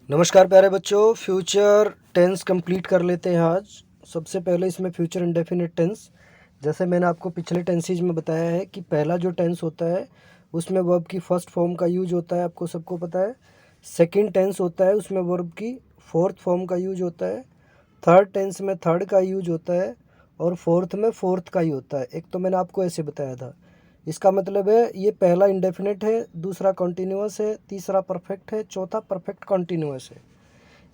नमस्कार प्यारे बच्चों, फ्यूचर टेंस कंप्लीट कर लेते हैं आज। सबसे पहले इसमें फ्यूचर इंडेफिनिट टेंस, जैसे मैंने आपको पिछले टेंसेज में बताया है कि पहला जो टेंस होता है उसमें वर्ब की फर्स्ट फॉर्म का यूज होता है, आपको सबको पता है। सेकंड टेंस होता है उसमें वर्ब की फोर्थ फॉर्म का यूज होता है। थर्ड टेंस में थर्ड का यूज होता है और फोर्थ में फोर्थ का ही होता है। एक तो मैंने आपको ऐसे बताया था। इसका मतलब है ये पहला इंडेफिनिट है, दूसरा कॉन्टीन्यूअस है, तीसरा परफेक्ट है, चौथा परफेक्ट कॉन्टीन्यूअस है।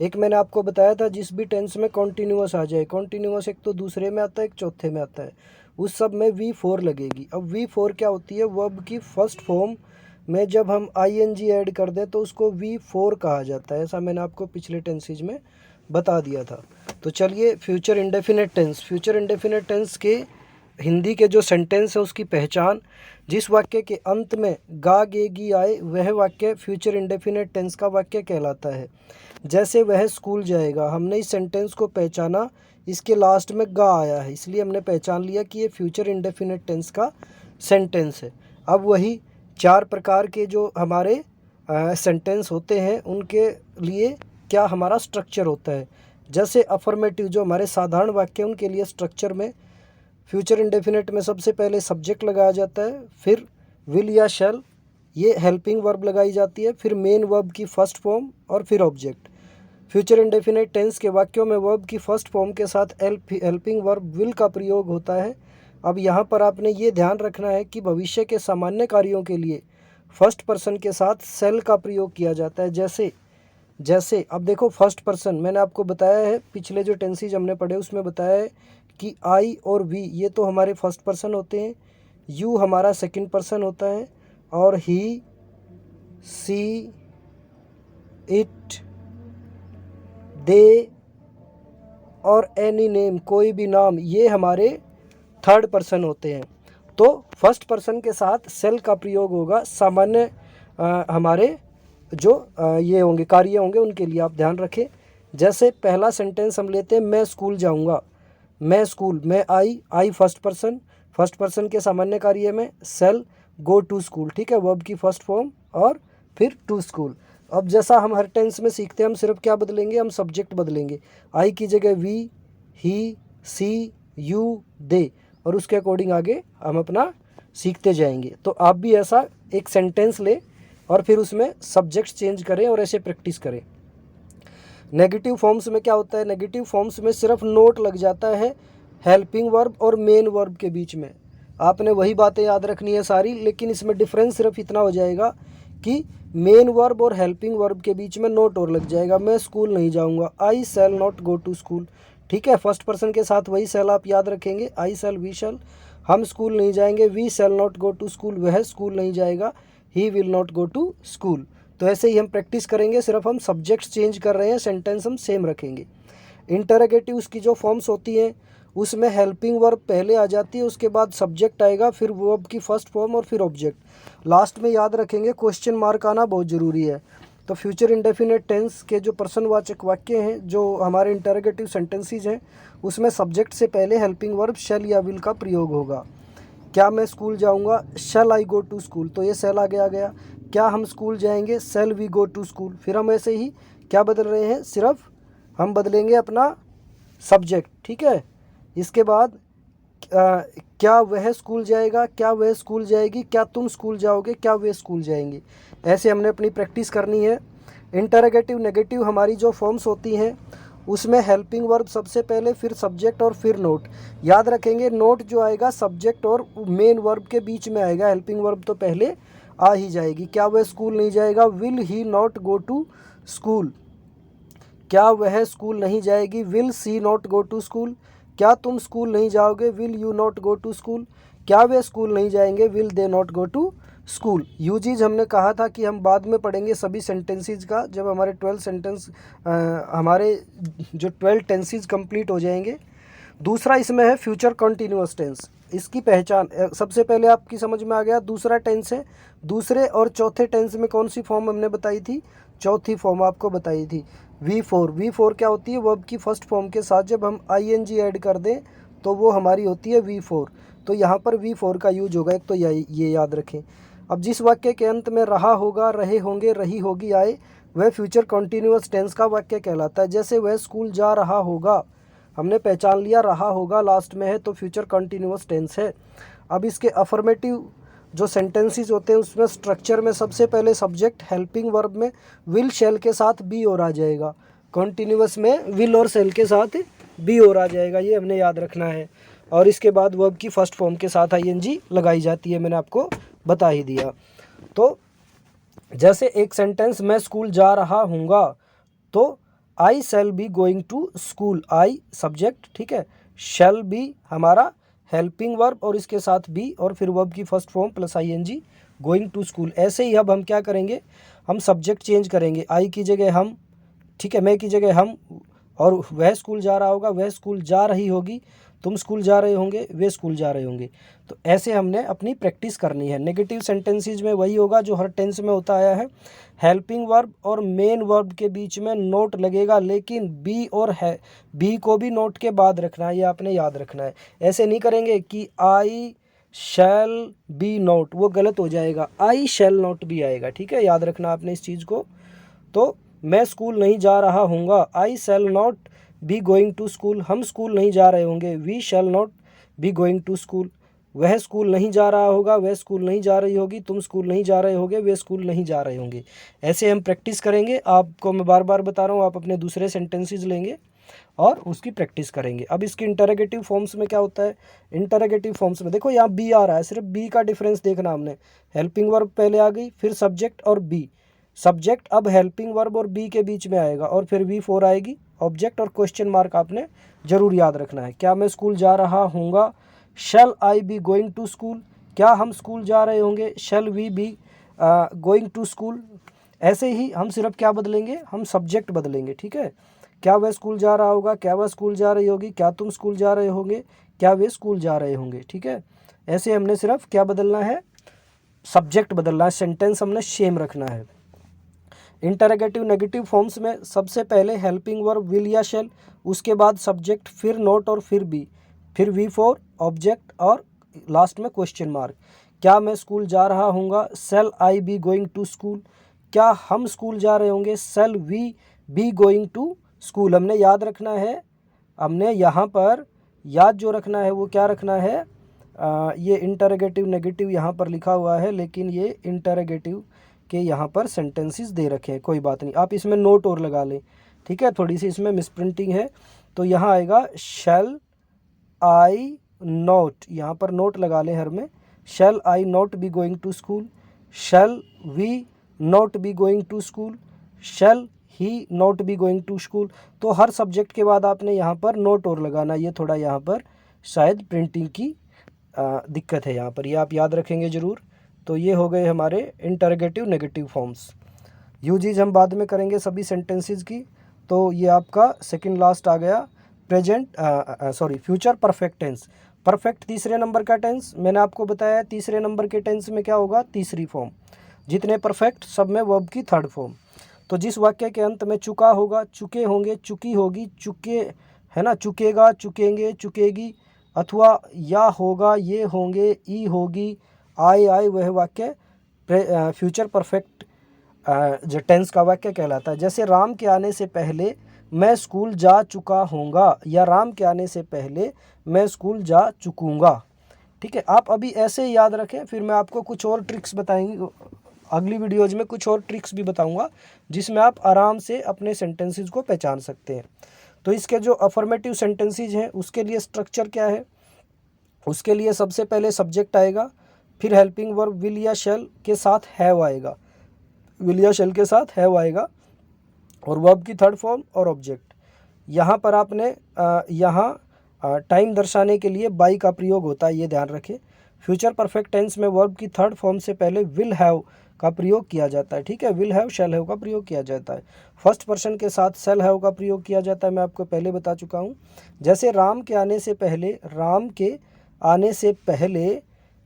एक मैंने आपको बताया था जिस भी टेंस में कॉन्टीन्यूअस आ जाए, कॉन्टीन्यूअस एक तो दूसरे में आता है, एक चौथे में आता है, उस सब में V4 लगेगी। अब V4 क्या होती है? वर्ब की फर्स्ट फॉर्म में जब हम ing ऐड कर दें तो उसको V4 कहा जाता है। ऐसा मैंने आपको पिछले टेंसेज में बता दिया था। तो चलिए, फ्यूचर इंडेफिनिट टेंस के हिंदी के जो सेंटेंस है उसकी पहचान। जिस वाक्य के अंत में गा गे गी आए वह वाक्य फ्यूचर इंडेफिनिट टेंस का वाक्य कहलाता है। जैसे वह स्कूल जाएगा, हमने इस सेंटेंस को पहचाना, इसके लास्ट में गा आया है, इसलिए हमने पहचान लिया कि ये फ्यूचर इंडेफिनिट टेंस का सेंटेंस है। अब वही 4 प्रकार के जो हमारे सेंटेंस होते हैं उनके लिए क्या हमारा स्ट्रक्चर होता है। जैसे अफर्मेटिव जो हमारे साधारण वाक्य, उनके लिए स्ट्रक्चर में फ्यूचर इंडेफिनिट में सबसे पहले सब्जेक्ट लगाया जाता है, फिर विल या शैल, ये हेल्पिंग वर्ब लगाई जाती है, फिर मेन वर्ब की फर्स्ट फॉर्म और फिर ऑब्जेक्ट। फ्यूचर इंडेफिनिट टेंस के वाक्यों में वर्ब की फर्स्ट फॉर्म के साथ हेल्पिंग वर्ब विल का प्रयोग होता है। अब यहाँ पर आपने ये ध्यान रखना है कि भविष्य के सामान्य कार्यों के लिए फर्स्ट पर्सन के साथ सेल का प्रयोग किया जाता है। जैसे जैसे अब देखो, फर्स्ट पर्सन मैंने आपको बताया है, पिछले जो टेंसेज हमने पढ़े उसमें बताया है कि आई और वी ये तो हमारे फर्स्ट पर्सन होते हैं, यू हमारा सेकंड पर्सन होता है, और ही, सी, इट, दे और एनी नेम कोई भी नाम, ये हमारे थर्ड पर्सन होते हैं। तो फर्स्ट पर्सन के साथ सेल का प्रयोग होगा सामान्य हमारे जो ये होंगे कार्य होंगे उनके लिए, आप ध्यान रखें। जैसे पहला सेंटेंस हम लेते हैं, मैं स्कूल जाऊंगा। मैं स्कूल, मैं आई फर्स्ट पर्सन के सामान्य कार्य में सेल गो टू स्कूल, ठीक है, वर्ब की फर्स्ट फॉर्म और फिर टू स्कूल। अब जैसा हम हर टेंस में सीखते हैं, हम सिर्फ क्या बदलेंगे, हम सब्जेक्ट बदलेंगे। आई की जगह वी, ही, सी, यू, दे, और उसके अकॉर्डिंग आगे हम अपना सीखते जाएंगे। तो आप भी ऐसा एक सेंटेंस लें और फिर उसमें सब्जेक्ट्स चेंज करें और ऐसे प्रैक्टिस करें। नेगेटिव फॉर्म्स में क्या होता है? नेगेटिव फॉर्म्स में सिर्फ नोट लग जाता है हेल्पिंग वर्ब और मेन वर्ब के बीच में। आपने वही बातें याद रखनी है सारी, लेकिन इसमें डिफरेंस सिर्फ इतना हो जाएगा कि मेन वर्ब और हेल्पिंग वर्ब के बीच में नोट और लग जाएगा। मैं स्कूल नहीं जाऊंगा, I shall not go to school, ठीक है, फर्स्ट पर्सन के साथ वही शैल आप याद रखेंगे, आई शैल, वी शैल। हम स्कूल नहीं जाएंगे, we shall not go to school, वह स्कूल नहीं जाएगा, he will not go to school. तो ऐसे ही हम प्रैक्टिस करेंगे, सिर्फ हम सब्जेक्ट्स चेंज कर रहे हैं, सेंटेंस हम सेम रखेंगे। इंटरोगेटिव्स की जो फॉर्म्स होती हैं उसमें हेल्पिंग वर्ब पहले आ जाती है, उसके बाद सब्जेक्ट आएगा, फिर वर्ब की फर्स्ट फॉर्म और फिर ऑब्जेक्ट। लास्ट में याद रखेंगे क्वेश्चन मार्क आना बहुत ज़रूरी है। तो फ्यूचर इंडेफिनिट टेंस के जो प्रश्नवाचक वाक्य हैं, जो हमारे इंटरोगेटिव सेंटेंसेज हैं, उसमें सब्जेक्ट से पहले हेल्पिंग वर्ब शैल या विल का प्रयोग होगा। क्या मैं स्कूल जाऊंगा, शैल आई गो टू स्कूल, तो ये शैल आगे आ गया। क्या हम स्कूल जाएंगे, shall we go to school. फिर हम ऐसे ही क्या बदल रहे हैं, सिर्फ हम बदलेंगे अपना सब्जेक्ट, ठीक है। इसके बाद क्या वह स्कूल जाएगा, क्या वह स्कूल जाएगी, क्या तुम स्कूल जाओगे, क्या वे स्कूल जाएंगे। ऐसे हमने अपनी प्रैक्टिस करनी है। इंटरोगेटिव नेगेटिव हमारी जो फॉर्म्स होती हैं उसमें हेल्पिंग वर्ब सबसे पहले, फिर सब्जेक्ट और फिर नोट। याद रखेंगे नोट जो आएगा सब्जेक्ट और मेन वर्ब के बीच में आएगा, हेल्पिंग वर्ब तो पहले आ ही जाएगी। क्या वह स्कूल नहीं जाएगा, will he not go to school. क्या वह स्कूल नहीं जाएगी, will she not go to school. क्या तुम स्कूल नहीं जाओगे, will you not go to school. क्या वे स्कूल नहीं जाएंगे, will they not go to school. Usages हमने कहा था कि हम बाद में पढ़ेंगे सभी सेंटेंसेज का, जब हमारे 12 सेंटेंस हमारे जो 12 टेंसेज कंप्लीट हो जाएंगे। दूसरा इसमें है फ्यूचर कंटिन्यूअस टेंस। इसकी पहचान सबसे पहले आपकी समझ में आ गया। दूसरा टेंस है, दूसरे और चौथे टेंस में कौन सी फॉर्म हमने बताई थी, चौथी फॉर्म आपको बताई थी, V4 क्या होती है, वर्ब की फर्स्ट फॉर्म के साथ जब हम ing ऐड कर दें तो वो हमारी होती है V4। तो यहाँ पर V4 का यूज होगा, एक तो ये याद रखें। अब जिस वाक्य के अंत में रहा होगा, रहे होंगे, रही होगी आए, वह फ्यूचर कॉन्टिन्यूअस टेंस का वाक्य कहलाता है। जैसे वह स्कूल जा रहा होगा, हमने पहचान लिया रहा होगा लास्ट में है तो फ्यूचर कॉन्टिन्यूअस टेंस है। अब इसके अफर्मेटिव जो सेंटेंसेस होते हैं उसमें स्ट्रक्चर में सबसे पहले सब्जेक्ट हेल्पिंग वर्ब में विल शैल के साथ बी और आ जाएगा, कॉन्टिन्यूअस में विल और शैल के साथ बी और आ जाएगा, ये हमने याद रखना है। और इसके बाद वर्ब की फर्स्ट फॉर्म के साथ आईएनजी लगाई जाती है, मैंने आपको बता ही दिया। तो जैसे एक सेंटेंस मैं स्कूल जा रहा हूँगा, तो I shall be going to school, I subject, ठीक है, शैल बी हमारा हेल्पिंग वर्ब और इसके साथ बी और फिर वर्ब की first form plus ING going to school. ऐसे ही अब हम क्या करेंगे, हम सब्जेक्ट चेंज करेंगे, आई की जगह हम, ठीक है, मैं की जगह हम, और वह स्कूल जा रहा होगा, वह स्कूल जा रही होगी, तुम स्कूल जा रहे होंगे, वे स्कूल जा रहे होंगे। तो ऐसे हमने अपनी प्रैक्टिस करनी है। नेगेटिव सेंटेंसेस में वही होगा जो हर टेंस में होता आया है, हेल्पिंग वर्ब और मेन वर्ब के बीच में नोट लगेगा, लेकिन बी और है बी को भी नोट के बाद रखना है, ये आपने याद रखना है। ऐसे नहीं करेंगे कि आई शैल बी नोट, वो गलत हो जाएगा, आई शैल नोट भी आएगा, ठीक है, याद रखना आपने इस चीज़ को। तो मैं स्कूल नहीं जा रहा हूँगा, I shall not be going to school, हम स्कूल नहीं जा रहे होंगे, we shall not be going to school. वह स्कूल नहीं जा रहा होगा, वह स्कूल नहीं जा रही होगी, तुम स्कूल नहीं जा रहे होगे, वे स्कूल नहीं जा रहे होंगे। ऐसे हम प्रैक्टिस करेंगे, आपको मैं बार बार बता रहा हूँ, आप अपने दूसरे सेंटेंसेस लेंगे और उसकी प्रैक्टिस करेंगे। अब इसकी इंटरोगेटिव फॉर्म्स में क्या होता है, इंटरोगेटिव फॉर्म्स में देखो यहाँ बी आ रहा है, सिर्फ बी का डिफरेंस देखना हमने, हेल्पिंग वर्ब पहले आ गई, फिर सब्जेक्ट और बी, सब्जेक्ट अब हेल्पिंग वर्ब और बी के बीच में आएगा और फिर V4 आएगी, ऑब्जेक्ट और क्वेश्चन मार्क आपने जरूर याद रखना है। क्या मैं स्कूल जा रहा हूँगा, shall I be going to school, क्या हम स्कूल जा रहे होंगे, shall we be going to school. ऐसे ही हम सिर्फ क्या बदलेंगे, हम सब्जेक्ट बदलेंगे, ठीक है, क्या वह स्कूल जा रहा होगा, क्या वह स्कूल जा रही होगी, क्या तुम स्कूल जा रहे होंगे, क्या वे स्कूल जा रहे होंगे, ठीक है। ऐसे हमने सिर्फ क्या बदलना है, सब्जेक्ट बदलना है, सेंटेंस हमने सेम रखना है। इंटरोगेटिव नेगेटिव फॉर्म्स में सबसे पहले हेल्पिंग वर्ब विल या शैल, उसके बाद सब्जेक्ट, फिर नोट और फिर बी, फिर V4 ऑब्जेक्ट और लास्ट में क्वेश्चन मार्क। क्या मैं स्कूल जा रहा हूँगा, shall I be going to school, क्या हम स्कूल जा रहे होंगे, shall we be going to school. हमने याद रखना है, हमने यहाँ पर याद जो रखना है वो क्या रखना है, ये इंटरोगेटिव नेगेटिव यहाँ पर लिखा हुआ है, लेकिन ये इंटरोगेटिव के यहाँ पर सेंटेंसेस दे रखे हैं, कोई बात नहीं, आप इसमें नोट और लगा लें, ठीक है, थोड़ी सी इसमें मिसप्रिंटिंग है। तो यहाँ आएगा शैल आई नॉट, यहाँ पर नोट लगा लें हर में, shall I not be going to school, shall we not be going to school, shall he not be going to school. तो हर सब्जेक्ट के बाद आपने यहाँ पर नोट और लगाना, ये थोड़ा यहाँ पर शायद प्रिंटिंग की दिक्कत है यहाँ पर, ये आप याद रखेंगे ज़रूर। तो ये हो गए हमारे इंटरोगेटिव नेगेटिव फॉर्म्स। यूजेस हम बाद में करेंगे सभी सेंटेंसेस की। तो ये आपका सेकंड लास्ट आ गया present future perfect tense. Perfect तीसरे नंबर का टेंस, मैंने आपको बताया तीसरे नंबर के टेंस में क्या होगा, तीसरी फॉर्म, जितने परफेक्ट सब में वर्ब की थर्ड फॉर्म। तो जिस वाक्य के अंत में चुका होगा, चुके होंगे, चुकी होगी, चुके है ना, चुकेगा, चुकेंगे, चुकेगी, अथवा या होगा, ये होंगे, ई होगी, आए आए, वह वाक्य फ्यूचर परफेक्ट जो टेंस का वाक्य कहलाता है। जैसे राम के आने से पहले मैं स्कूल जा चुका होऊंगा, या राम के आने से पहले मैं स्कूल जा चुकूंगा, ठीक है। आप अभी ऐसे ही याद रखें, फिर मैं आपको कुछ और ट्रिक्स बताएंगे अगली वीडियोज़ में, कुछ और ट्रिक्स भी बताऊंगा जिसमें आप आराम से अपने सेंटेंसेस को पहचान सकते हैं। तो इसके जो अफर्मेटिव सेंटेंसेस हैं उसके लिए स्ट्रक्चर क्या है, उसके लिए सबसे पहले सब्जेक्ट आएगा, फिर हेल्पिंग वर्ब विल या शैल के साथ हैव आएगा, विल या शैल के साथ हैव आएगा, और वर्ब की थर्ड फॉर्म और ऑब्जेक्ट। यहाँ पर आपने यहाँ टाइम दर्शाने के लिए बाई का प्रयोग होता है, ये ध्यान रखें। फ्यूचर परफेक्ट टेंस में वर्ब की थर्ड फॉर्म से पहले विल हैव का प्रयोग किया जाता है, ठीक है, विल हैव शैल हैव का प्रयोग किया जाता है। फर्स्ट पर्सन के साथ शैल हैव का प्रयोग किया जाता है, मैं आपको पहले बता चुका हूँ। जैसे राम के आने से पहले, राम के आने से पहले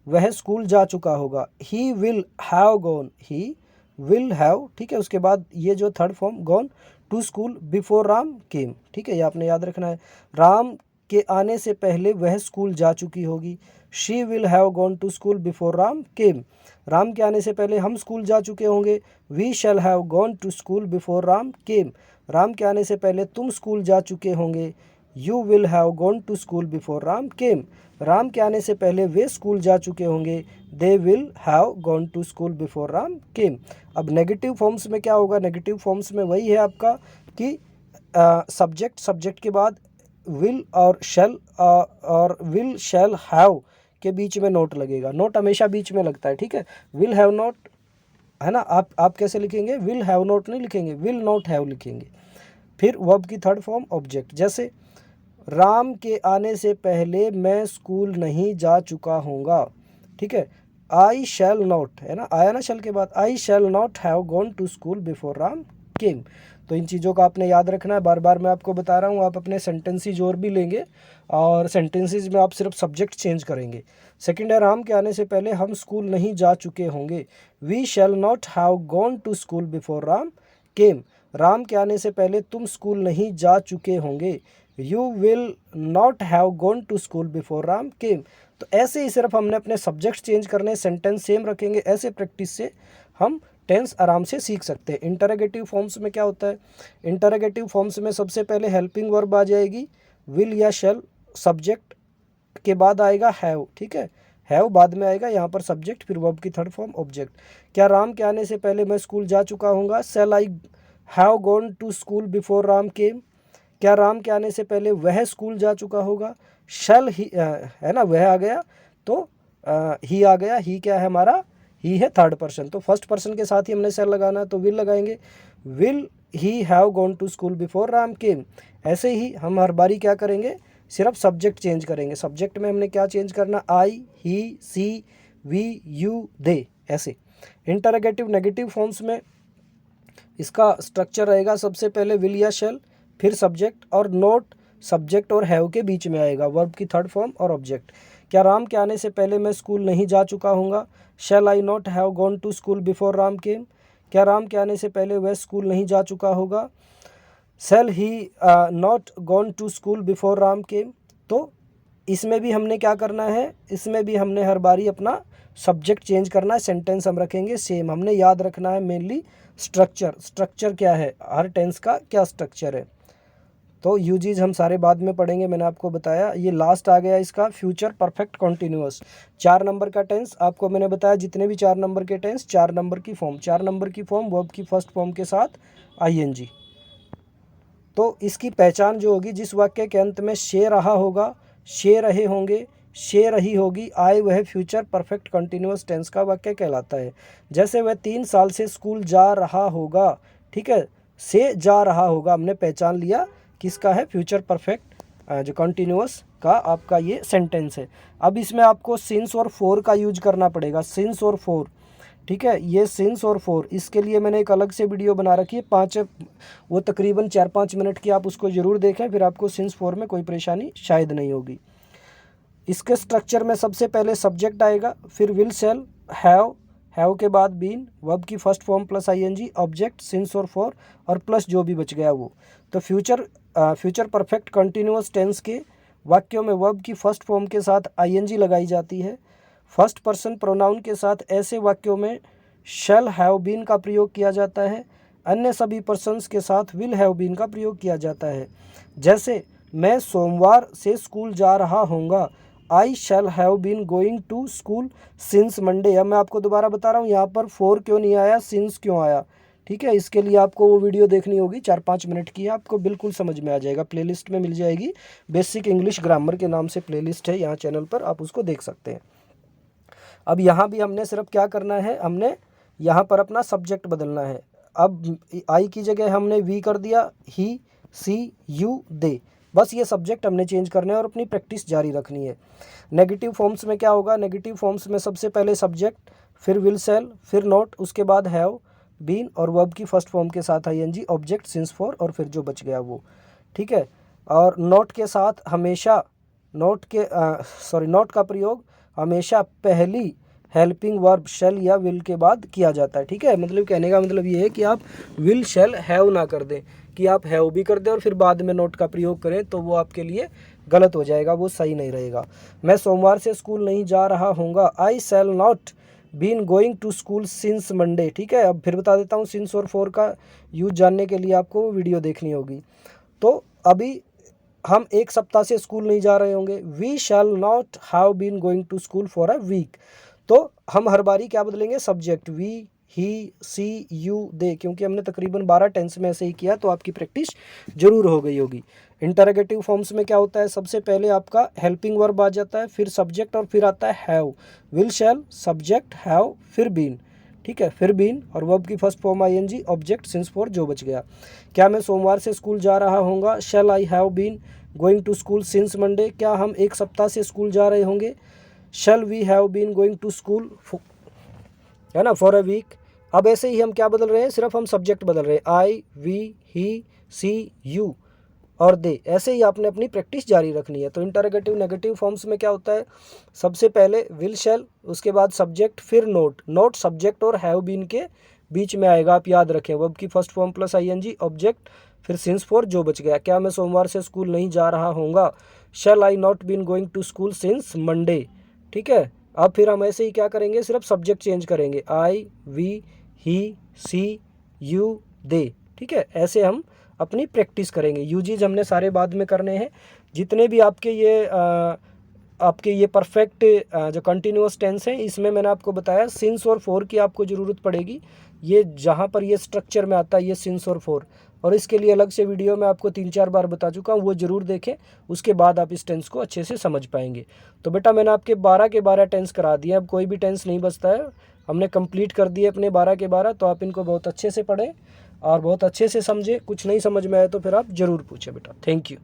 वह स्कूल जा चुका होगा, he will have gone, he will have, ठीक है। उसके बाद ये जो third form gone to school before Ram came, ठीक है, ये आपने याद रखना है। राम के आने से पहले वह स्कूल जा चुकी होगी। She will have gone to school before Ram came. Ram के आने से पहले हम स्कूल जा चुके होंगे। We shall have gone to school before Ram came. Ram के आने से पहले तुम स्कूल जा चुके होंगे। You will have gone to school before Ram came. Ram के आने से पहले वे स्कूल जा चुके होंगे। They will have gone to school before Ram केम। अब नेगेटिव फॉर्म्स में क्या होगा? नेगेटिव फॉर्म्स में वही है आपका कि सब्जेक्ट के बाद विल और शैल हैव के बीच में नोट लगेगा। नोट हमेशा बीच में लगता है, ठीक है। विल हैव नॉट, है ना। आप कैसे लिखेंगे? विल हैव नॉट नहीं लिखेंगे, विल नॉट हैव लिखेंगे। फिर वर्ब की थर्ड फॉर्म ऑब्जेक्ट, जैसे राम के आने से पहले मैं स्कूल नहीं जा चुका होऊंगा, ठीक है। आई शैल नॉट, है ना, आया ना शैल के बाद, I shall not have gone to school before Ram came. तो इन चीज़ों का आपने याद रखना है। बार बार मैं आपको बता रहा हूँ, आप अपने सेंटेंसेस और भी लेंगे और सेंटेंसेस में आप सिर्फ सब्जेक्ट चेंज करेंगे। सेकंड है, राम के आने से पहले हम स्कूल नहीं जा चुके होंगे। We shall not have gone to school before Ram came. Ram के आने से पहले तुम स्कूल नहीं जा चुके होंगे। You will not have gone to school before Ram came. तो ऐसे ही सिर्फ हमने अपने सब्जेक्ट चेंज करने, सेंटेंस सेम रखेंगे। ऐसे प्रैक्टिस से हम टेंस आराम से सीख सकते हैं। इंटरोगेटिव फॉर्म्स में क्या होता है? इंटरोगेटिव फॉर्म्स में सबसे पहले हेल्पिंग वर्ब आ जाएगी, विल या शैल, सब्जेक्ट के बाद आएगा हैव, ठीक है। हैव बाद में आएगा, यहाँ पर सब्जेक्ट, फिर वर्ब की थर्ड फॉर्म ऑब्जेक्ट। क्या राम के आने से पहले मैं स्कूल जा चुका हूँगा? Shall I have gone to school before Ram came. क्या राम के आने से पहले वह स्कूल जा चुका होगा? शैल ही, है ना, वह आ गया तो ही आ गया। ही क्या है हमारा? ही है थर्ड पर्सन, तो फर्स्ट पर्सन के साथ ही हमने शैल लगाना है, तो विल लगाएंगे। Will he have gone to school before Ram came. ऐसे ही हम हर बारी क्या करेंगे? सिर्फ सब्जेक्ट चेंज करेंगे। सब्जेक्ट में हमने क्या चेंज करना? आई, ही, सी, वी, यू, दे, ऐसे। इंटरोगेटिव नेगेटिव फॉर्म्स में इसका स्ट्रक्चर रहेगा, सबसे पहले विल या शैल, फिर सब्जेक्ट और नोट सब्जेक्ट और हैव के बीच में आएगा, वर्ब की थर्ड फॉर्म और ऑब्जेक्ट। क्या राम के आने से पहले मैं स्कूल नहीं जा चुका हूँगा? Shall I not have gone to school before Ram came. क्या राम के आने से पहले वह स्कूल नहीं जा चुका होगा? Shall he not gone to school before Ram came. तो इसमें भी हमने क्या करना है? इसमें भी हमने हर बारी अपना सब्जेक्ट चेंज करना है, सेंटेंस हम रखेंगे सेम। हमने याद रखना है मेनली स्ट्रक्चर क्या है, हर टेंस का क्या स्ट्रक्चर है। तो यूजीज हम सारे बाद में पढ़ेंगे, मैंने आपको बताया। ये लास्ट आ गया इसका फ्यूचर परफेक्ट कॉन्टिन्यूअस, 4 नंबर का टेंस। आपको मैंने बताया जितने भी 4 नंबर के टेंस, 4 नंबर की फॉर्म, 4 नंबर की फॉर्म वर्ब की फर्स्ट फॉर्म के साथ आईएनजी। तो इसकी पहचान जो होगी, जिस वाक्य के अंत में शे रहा होगा, शे रहे होंगे, शे रही होगी, आए, वह फ्यूचर परफेक्ट कंटिन्यूअस टेंस का वाक्य कहलाता है। जैसे वह 3 साल से स्कूल जा रहा होगा, ठीक है, से जा रहा होगा, हमने पहचान लिया किसका है? फ्यूचर परफेक्ट जो कंटिन्यूअस का आपका ये सेंटेंस है। अब इसमें आपको सिंस और फॉर का यूज करना पड़ेगा, सिंस और फॉर, ठीक है। ये सिंस और फॉर, इसके लिए मैंने एक अलग से वीडियो बना रखी है, 5, वो तकरीबन 4-5 मिनट की, आप उसको ज़रूर देखें, फिर आपको सिंस फॉर में कोई परेशानी शायद नहीं होगी। इसके स्ट्रक्चर में सबसे पहले सब्जेक्ट आएगा, फिर विल शैल हैव के बाद बीन, वर्ब की first form plus I N G, object since और फॉर, और प्लस जो भी बच गया वो। तो फ्यूचर परफेक्ट कंटिन्यूअस टेंस के वाक्यों में वर्ब की फर्स्ट फॉर्म के साथ आईएनजी लगाई जाती है। फर्स्ट पर्सन प्रोनाउन के साथ ऐसे वाक्यों में शैल हैव बीन का प्रयोग किया जाता है। अन्य सभी पर्सन्स के साथ विल हैव बीन का प्रयोग किया जाता है। जैसे मैं सोमवार से स्कूल जा रहा होऊंगा, I shall have been going to school since Monday. अब मैं आपको दोबारा बता रहा हूँ यहाँ पर फॉर क्यों नहीं आया, सिंस क्यों आया, ठीक है। इसके लिए आपको वो वीडियो देखनी होगी, 4-5 मिनट की है, आपको बिल्कुल समझ में आ जाएगा। प्लेलिस्ट में मिल जाएगी, बेसिक इंग्लिश ग्रामर के नाम से प्लेलिस्ट है यहाँ चैनल पर, आप उसको देख सकते हैं। अब यहाँ भी हमने सिर्फ क्या करना है, हमने यहाँ पर अपना सब्जेक्ट बदलना है। अब आई की जगह हमने वी कर दिया, ही, सी, यू, दे, बस ये सब्जेक्ट हमने चेंज करने हैं और अपनी प्रैक्टिस जारी रखनी है। नेगेटिव फॉर्म्स में क्या होगा? नेगेटिव फॉर्म्स में सबसे पहले सब्जेक्ट, फिर विल शैल, फिर नॉट, उसके बाद हैव बीन और वर्ब की फर्स्ट फॉर्म के साथ आईएनजी, ऑब्जेक्ट सिंस फॉर, और फिर जो बच गया वो, ठीक है। और नॉट के साथ हमेशा नॉट का प्रयोग हमेशा पहली हेल्पिंग वर्ब शैल या विल के बाद किया जाता है, ठीक है। मतलब कहने का मतलब ये है कि आप विल शैल हैव ना कर दें, कि आप हैव भी कर दें और फिर बाद में नॉट का प्रयोग करें, तो वो आपके लिए गलत हो जाएगा, वो सही नहीं रहेगा। मैं सोमवार से स्कूल नहीं जा रहा हूँगा, I shall not been going to school since Monday. ठीक है, अब फिर बता देता हूँ, सिंस और फॉर का यूज जानने के लिए आपको वीडियो देखनी होगी। तो अभी हम एक सप्ताह से स्कूल नहीं जा रहे होंगे, we shall not have been going to school for a week. तो हम हर बारी क्या बदलेंगे, subject, we, he, she, you, they, क्योंकि हमने तकरीबन 12 टेंस में ऐसे ही किया, तो आपकी प्रैक्टिस जरूर हो गई होगी। इंटरोगेटिव फॉर्म्स में क्या होता है, सबसे पहले आपका हेल्पिंग वर्ब आ जाता है, फिर सब्जेक्ट और फिर आता है have, will, shall, subject, have, फिर बीन। ठीक है, फिर बीन और वर्ब की first form I N G, object, since for, जो बच गया। क्या मैं सोमवार से स्कूल जा रहा हूँगा, shall I have been going to school since Monday. क्या हम एक सप्ताह से स्कूल जा रहे होंगे, shall we have been going to school, है ना, फॉर अ वीक। अब ऐसे ही हम क्या बदल रहे हैं, सिर्फ हम सब्जेक्ट बदल रहे हैं, आई, वी, ही, सी, यू और दे। ऐसे ही आपने अपनी प्रैक्टिस जारी रखनी है। तो इंटरोगेटिव नेगेटिव फॉर्म्स में क्या होता है, सबसे पहले विल, शैल, उसके बाद सब्जेक्ट, फिर नोट। नोट सब्जेक्ट और हैव बीन के बीच में आएगा, आप याद रखें, वर्ब की first form plus I N G, object, फिर सिंस फॉर, जो बच गया। क्या मैं सोमवार से स्कूल नहीं जा रहा हूँगा, shall I not been going to school since Monday. ठीक है, अब फिर हम ऐसे ही क्या करेंगे, सिर्फ सब्जेक्ट चेंज करेंगे, आई, वी, ही, सी, यू, दे। ठीक है, ऐसे हम अपनी प्रैक्टिस करेंगे। यूजीज हमने सारे बाद में करने हैं। जितने भी आपके ये परफेक्ट जो कंटिन्यूअस टेंस है, इसमें मैंने आपको बताया सिंस और फॉर की आपको ज़रूरत पड़ेगी। ये जहाँ पर ये स्ट्रक्चर में आता है, ये सिंस और फॉर, और इसके लिए अलग से वीडियो में आपको 3-4 बार बता चुका हूँ, वो ज़रूर देखें, उसके बाद आप इस टेंस को अच्छे से समझ पाएंगे। तो बेटा मैंने आपके 12 के 12 टेंस करा दिए, अब कोई भी टेंस नहीं बचता है, हमने कंप्लीट कर दिए अपने 12 के 12। तो आप इनको बहुत अच्छे से पढ़ें और बहुत अच्छे से समझें। कुछ नहीं समझ में आए तो फिर आप ज़रूर पूछें बेटा। Thank you.